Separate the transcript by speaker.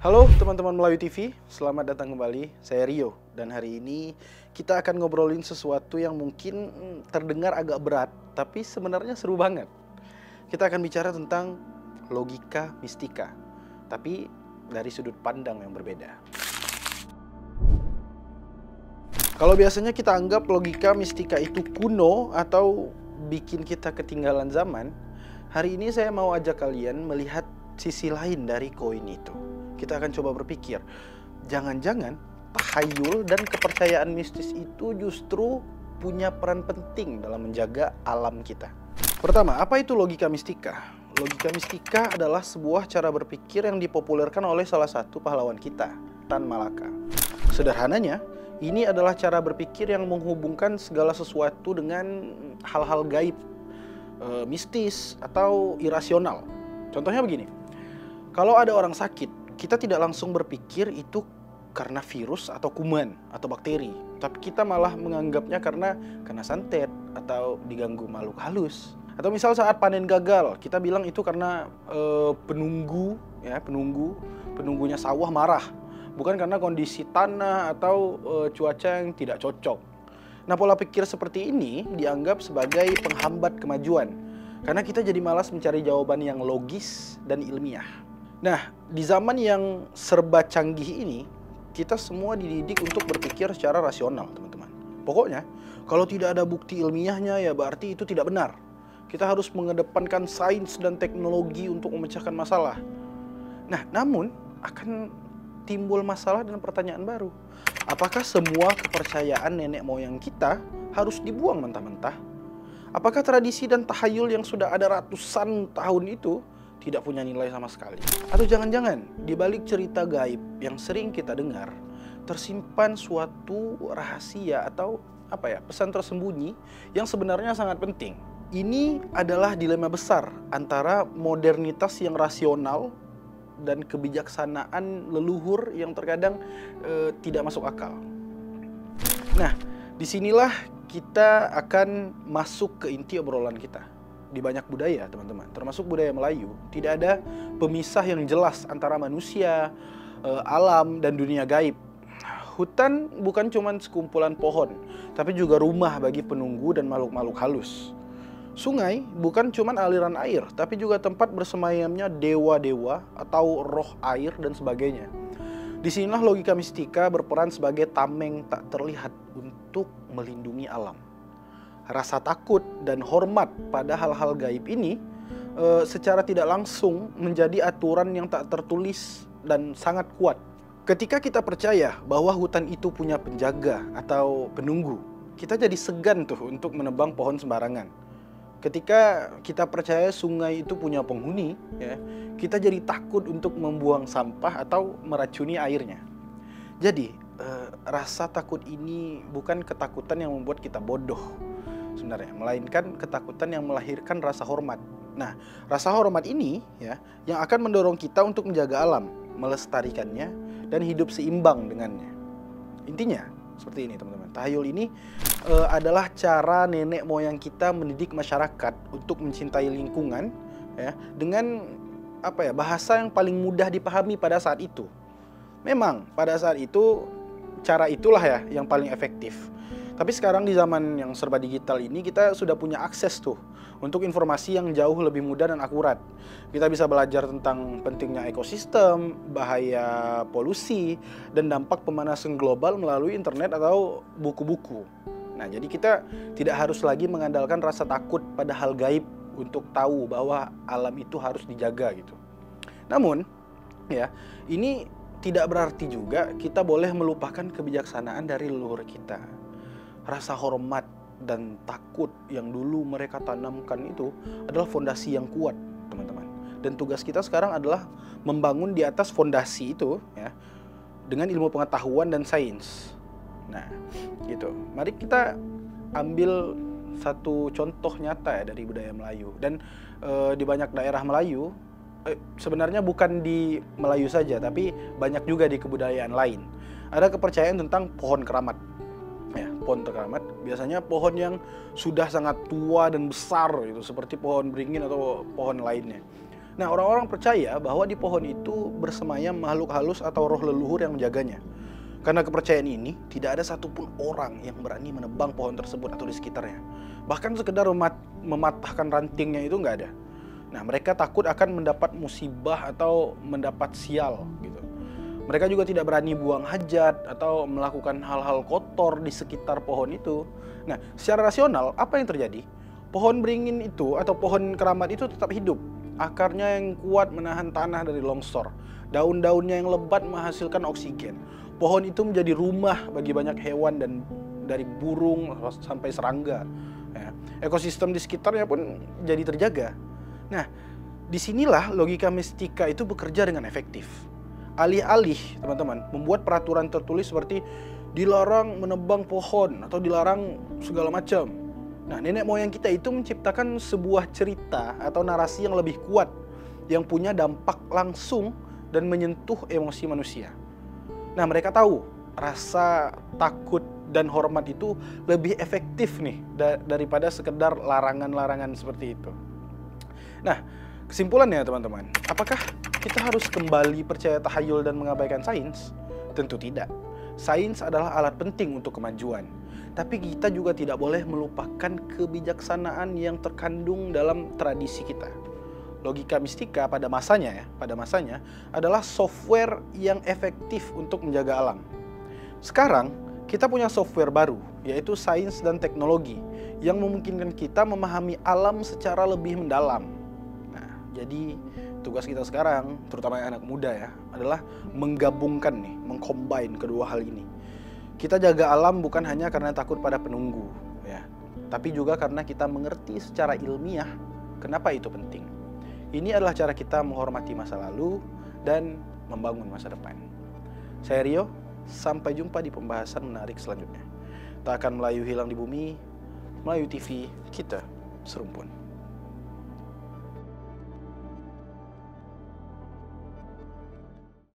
Speaker 1: Halo teman-teman Melayu TV, selamat datang kembali. Saya Rio dan hari ini kita akan ngobrolin sesuatu yang mungkin terdengar agak berat, tapi sebenarnya seru banget. Kita akan bicara tentang logika mistika, tapi dari sudut pandang yang berbeda. Kalau biasanya kita anggap logika mistika itu kuno atau bikin kita ketinggalan zaman, hari ini saya mau ajak kalian melihat sisi lain dari koin itu. Kita akan coba berpikir, jangan-jangan tahayul dan kepercayaan mistis itu justru punya peran penting dalam menjaga alam kita. Pertama, apa itu logika mistika? Logika mistika adalah sebuah cara berpikir yang dipopulerkan oleh salah satu pahlawan kita, Tan Malaka. Sederhananya, ini adalah cara berpikir yang menghubungkan segala sesuatu dengan hal-hal gaib, mistis, atau irasional. Contohnya begini, kalau ada orang sakit, kita tidak langsung berpikir itu karena virus atau kuman atau bakteri, tapi kita malah menganggapnya karena kena santet atau diganggu makhluk halus. Atau misal saat panen gagal, kita bilang itu karena penunggunya sawah marah, bukan karena kondisi tanah atau cuaca yang tidak cocok. Nah, pola pikir seperti ini dianggap sebagai penghambat kemajuan, karena kita jadi malas mencari jawaban yang logis dan ilmiah. Nah, di zaman yang serba canggih ini, kita semua dididik untuk berpikir secara rasional, teman-teman. Pokoknya, kalau tidak ada bukti ilmiahnya, ya berarti itu tidak benar. Kita harus mengedepankan sains dan teknologi untuk memecahkan masalah. Nah, namun akan timbul masalah dan pertanyaan baru. Apakah semua kepercayaan nenek moyang kita harus dibuang mentah-mentah? Apakah tradisi dan tahayul yang sudah ada ratusan tahun itu tidak punya nilai sama sekali? Atau jangan-jangan di balik cerita gaib yang sering kita dengar tersimpan suatu rahasia atau pesan tersembunyi yang sebenarnya sangat penting. Ini adalah dilema besar antara modernitas yang rasional dan kebijaksanaan leluhur yang terkadang tidak masuk akal. Nah, disinilah kita akan masuk ke inti obrolan kita. Di banyak budaya, teman-teman, termasuk budaya Melayu, tidak ada pemisah yang jelas antara manusia, alam, dan dunia gaib. Hutan bukan cuma sekumpulan pohon, tapi juga rumah bagi penunggu dan makhluk-makhluk halus. Sungai bukan cuma aliran air, tapi juga tempat bersemayamnya dewa-dewa atau roh air dan sebagainya. Disinilah logika mistika berperan sebagai tameng tak terlihat untuk melindungi alam. Rasa takut dan hormat pada hal-hal gaib ini secara tidak langsung menjadi aturan yang tak tertulis dan sangat kuat. Ketika kita percaya bahwa hutan itu punya penjaga atau penunggu, kita jadi segan tuh untuk menebang pohon sembarangan. Ketika kita percaya sungai itu punya penghuni, ya, kita jadi takut untuk membuang sampah atau meracuni airnya. Jadi rasa takut ini bukan ketakutan yang membuat kita bodoh sebenarnya, melainkan ketakutan yang melahirkan rasa hormat. Nah, rasa hormat ini ya yang akan mendorong kita untuk menjaga alam, melestarikannya dan hidup seimbang dengannya. Intinya seperti ini, teman-teman. Tahayul ini adalah cara nenek moyang kita mendidik masyarakat untuk mencintai lingkungan ya dengan bahasa yang paling mudah dipahami pada saat itu. Memang pada saat itu cara itulah ya yang paling efektif. Tapi sekarang di zaman yang serba digital ini kita sudah punya akses tuh untuk informasi yang jauh lebih mudah dan akurat. Kita bisa belajar tentang pentingnya ekosistem, bahaya polusi, dan dampak pemanasan global melalui internet atau buku-buku. Nah, jadi kita tidak harus lagi mengandalkan rasa takut pada hal gaib untuk tahu bahwa alam itu harus dijaga gitu. Namun, ya, ini tidak berarti juga kita boleh melupakan kebijaksanaan dari leluhur kita. Rasa hormat dan takut yang dulu mereka tanamkan itu adalah fondasi yang kuat, teman-teman. Dan tugas kita sekarang adalah membangun di atas fondasi itu ya dengan ilmu pengetahuan dan sains. Nah, gitu. Mari kita ambil satu contoh nyata ya dari budaya Melayu. Dan di banyak daerah Melayu, sebenarnya bukan di Melayu saja, tapi banyak juga di kebudayaan lain. Ada kepercayaan tentang pohon keramat. Ya, pohon keramat biasanya pohon yang sudah sangat tua dan besar gitu, seperti pohon beringin atau pohon lainnya. Nah, orang-orang percaya bahwa di pohon itu bersemayam makhluk halus atau roh leluhur yang menjaganya. Karena kepercayaan ini, tidak ada satupun orang yang berani menebang pohon tersebut atau di sekitarnya. Bahkan sekedar mematahkan rantingnya itu nggak ada. Nah, mereka takut akan mendapat musibah atau mendapat sial gitu. Mereka juga tidak berani buang hajat atau melakukan hal-hal kotor di sekitar pohon itu. Nah, secara rasional, apa yang terjadi? Pohon beringin itu atau pohon keramat itu tetap hidup. Akarnya yang kuat menahan tanah dari longsor. Daun-daunnya yang lebat menghasilkan oksigen. Pohon itu menjadi rumah bagi banyak hewan dan dari burung sampai serangga. Ya, ekosistem di sekitarnya pun jadi terjaga. Nah, disinilah logika mistika itu bekerja dengan efektif. Alih-alih, teman-teman, membuat peraturan tertulis seperti dilarang menebang pohon atau dilarang segala macam. Nah, nenek moyang kita itu menciptakan sebuah cerita atau narasi yang lebih kuat, yang punya dampak langsung dan menyentuh emosi manusia. Nah, mereka tahu rasa takut dan hormat itu lebih efektif nih daripada sekedar larangan-larangan seperti itu. Nah, kesimpulannya teman-teman, apakah kita harus kembali percaya tahayul dan mengabaikan sains? Tentu tidak. Sains adalah alat penting untuk kemajuan. Tapi kita juga tidak boleh melupakan kebijaksanaan yang terkandung dalam tradisi kita. Logika mistika pada masanya adalah software yang efektif untuk menjaga alam. Sekarang, kita punya software baru, yaitu sains dan teknologi, yang memungkinkan kita memahami alam secara lebih mendalam. Nah, jadi tugas kita sekarang, terutama yang anak muda ya, adalah menggabungkan nih, mengcombine kedua hal ini. Kita jaga alam bukan hanya karena takut pada penunggu, ya, tapi juga karena kita mengerti secara ilmiah kenapa itu penting. Ini adalah cara kita menghormati masa lalu dan membangun masa depan. Saya Rio, sampai jumpa di pembahasan menarik selanjutnya. Tak akan Melayu hilang di bumi, Melayu TV, kita serumpun.